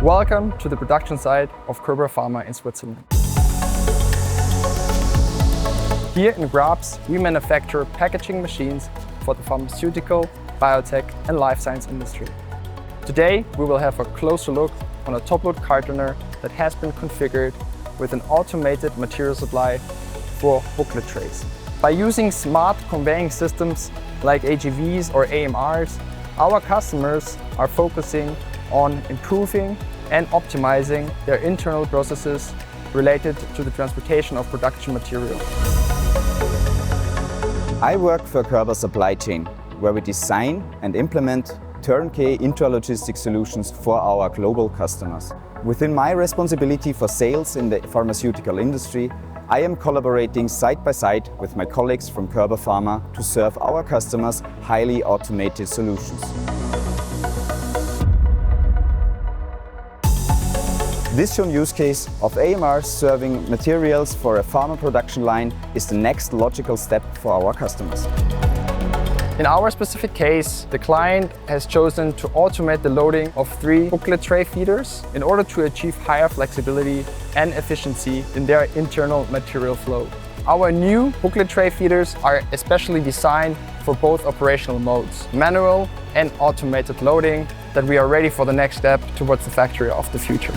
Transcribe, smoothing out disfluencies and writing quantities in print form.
Welcome to the production site of Körber Pharma in Switzerland. Here in Graz, we manufacture packaging machines for the pharmaceutical, biotech and life science industry. Today, we will have a closer look on a top-load cartoner that has been configured with an automated material supply for booklet trays. By using smart conveying systems like AGVs or AMRs, our customers are focusing on improving and optimizing their internal processes related to the transportation of production material. I work for Körber Supply Chain, where we design and implement turnkey interlogistics solutions for our global customers. Within my responsibility for sales in the pharmaceutical industry, I am collaborating side by side with my colleagues from Körber Pharma to serve our customers highly automated solutions. This shown use case of AMRs serving materials for a pharma production line is the next logical step for our customers. In our specific case, the client has chosen to automate the loading of 3 booklet tray feeders in order to achieve higher flexibility and efficiency in their internal material flow. Our new booklet tray feeders are especially designed for both operational modes, manual and automated loading, that we are ready for the next step towards the factory of the future.